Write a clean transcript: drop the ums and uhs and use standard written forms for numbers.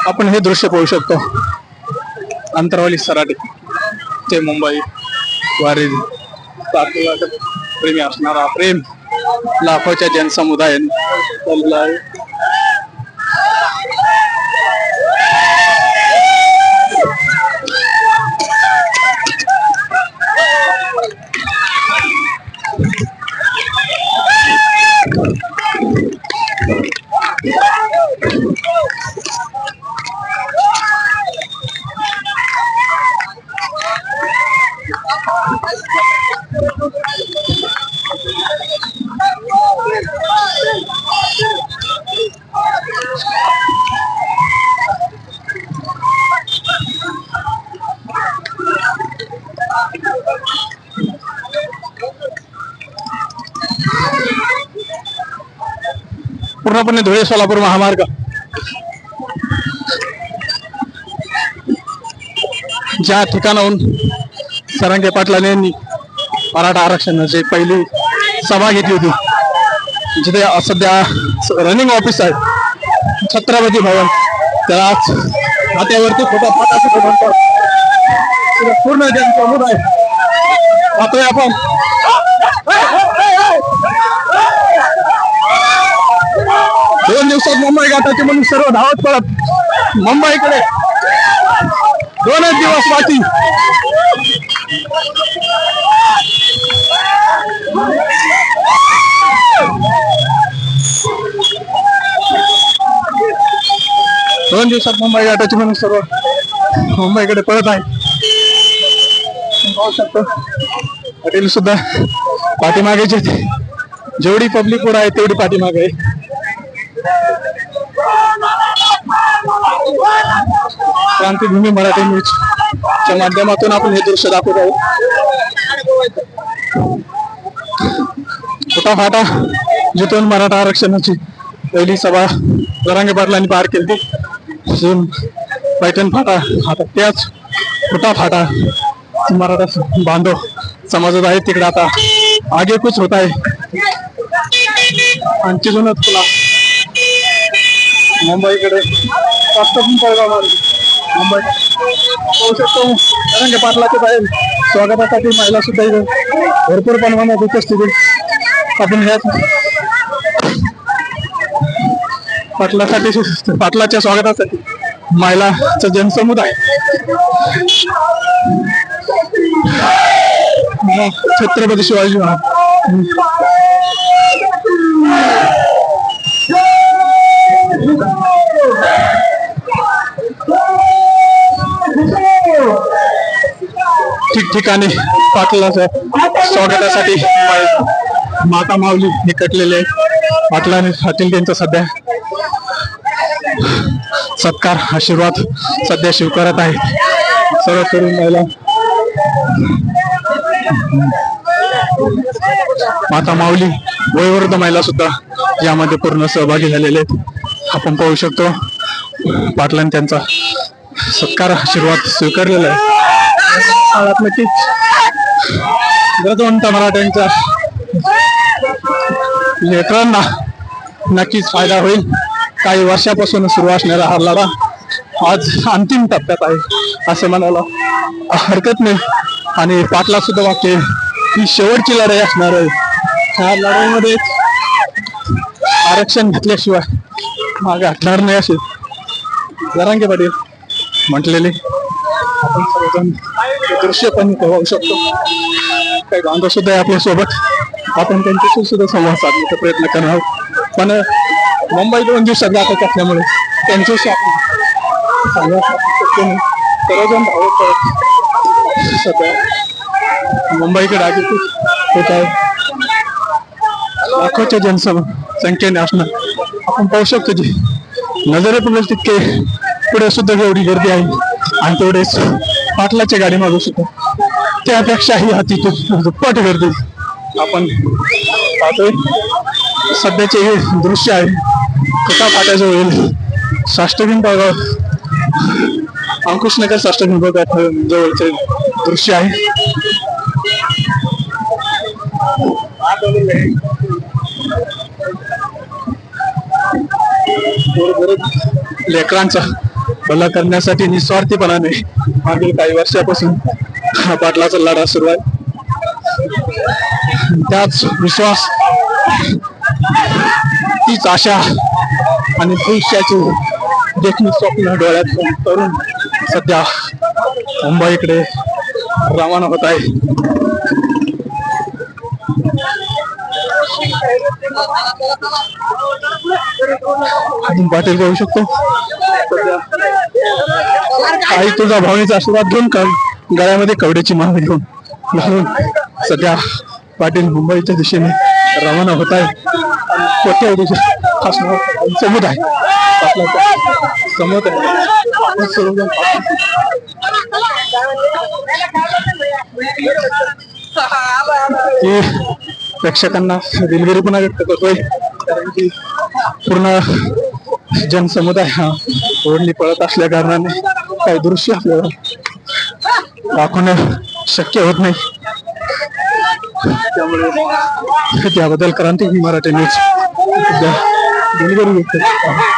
आपण हे दृश्य पाहू शकतो. अंतरवाली सराटी ते मुंबई वारी प्रेमी असणारा प्रेम लाखोच्या जनसमुदायाने पूर्णपणे धुळे सोलापूर महामार्ग ज्या ठिकाणाहून सरांगे पाटलांनी मराठा आरक्षणाची पहिली सभा घेतली होती, जिथे सध्या रनिंग ऑफिस आहे छत्रपती भवन, त्याला हात्यावरती फोटो म्हणतात. पूर्ण जनसमुदाय पाहतोय आपण. दोन दिवसात मुंबई गाठायचे म्हणून सर्व धावत पडत मुंबईकडे. 2च दिवस बाकी. दोन दिवसात मुंबई गाठायचे म्हणून सर्व मुंबईकडे पळत आहे. पाहू शकतो पाटील सुद्धा पाठीमागेचे. जेवढी पब्लिक पुढे आहे तेवढी पाठीमागे आहे. क्रांतीभूमी मराठी न्यूजच्या माध्यमातून आपण हे दृश्य दाखवत आहोत. फाटा जिथून मराठा आरक्षणाची पहिली सभा जरांगे पाटलांनी पार केली, पैठण फाटा आता त्याच फाटा मराठा बांधव समाजात आहे तिकडे आता आगेकूच होत आहे. आणि तिथूनच तुला मुंबईकडे मुंबई पाहू शकतो. जरांगे पाटलाच्या बाहेर स्वागतासाठी महिला सुद्धा इथे भरपूर प्रमाणात उपस्थित. आपण ह्याच पाटलाच्या स्वागतासाठी महिलाचा जनसमुदाय छत्रपती शिवाजी महाराज ठिकठिकाणी पाटलाच्या स्वागतासाठी माता माऊली निकटलेले पाटलाने पाटील त्यांचा सध्या सत्कार आशीर्वाद सध्या स्वीकारत आहे. सर्व तरुण महिला माता माऊली वयोवृद्ध महिला सुद्धा यामध्ये पूर्ण सहभागी झालेले आहेत. आपण पाहू शकतो पाटलांनी त्यांचा सत्कार आशीर्वाद स्वीकारलेला आहे. नक्कीच गरजवंत मराठ्यांच्या लेकरांना नक्कीच फायदा होईल. काही वर्षापासून सुरू असणारा हा लढा आज अंतिम टप्प्यात आहे असं म्हणायला हरकत नाही. आणि पाटला सुद्धा वाक्य ही शेवटची लढाई असणार आहे. ह्या लढाईमध्ये आरक्षण घेतल्याशिवाय मागे हटणार नाही असे जरांगे पाटील म्हटलेले आपण सर्वजण दृश्य पण पाहू शकतो. काही बांधव सुद्धा आहे आपल्या सोबत. आपण त्यांच्याशी सुद्धा संवाद साधण्याचा प्रयत्न करणार आहोत. पण मुंबई 2 दिवसात जात असल्यामुळे त्यांच्याशी आपण संवाद सर्वजण धावत सध्या मुंबईकडे आगेकूच होत आहे. लाखोच्या जनसंख्येने असणार आपण पाहू शकतो. जी नजरेपुढे तितके पुढे सुद्धा एवढी गर्दी आहे. आणि तेवढेच पाटलाच्या गाडी मागू सुद्धा त्यापेक्षाही अति दुप्पट गर्दी आपण पाहतोय. सध्याचे हे दृश्य आहे फाट्याजवळ होईल साष्टगिन भागात अंकुशनगर साष्टगिन भागात जवळचे दृश्य आहे. लेकरांचा भला करण्यासाठी निस्वार्थीपणाने मागील काही वर्षापासून हा पाटलाचा लढा सुरू आहे. त्याच विश्वास, तीच आशा आणि भविष्याची देखील स्वप्न डोळ्यात करून सध्या मुंबईकडे रवाना होत आहे. आपण पाटील पाहू शकतो आई तुझा भावनेचा आशीर्वाद घेऊन गळ्यामध्ये कवड्याची माळ घेऊन घालून सध्या पाटील मुंबईच्या दिशेने रवाना होत आहे. समुदाय प्रेक्षकांना दिलगिरीपणा व्यक्त करतोय, कारण की पूर्ण जनसमुदाय हा ओढणी पळत असल्या कारणाने काही दृश्य आपल्याला दाखवणं शक्य होत नाही. त्यामुळे त्याबद्दल क्रांती मराठी न्यूज दिलगिरी व्यक्त करतो.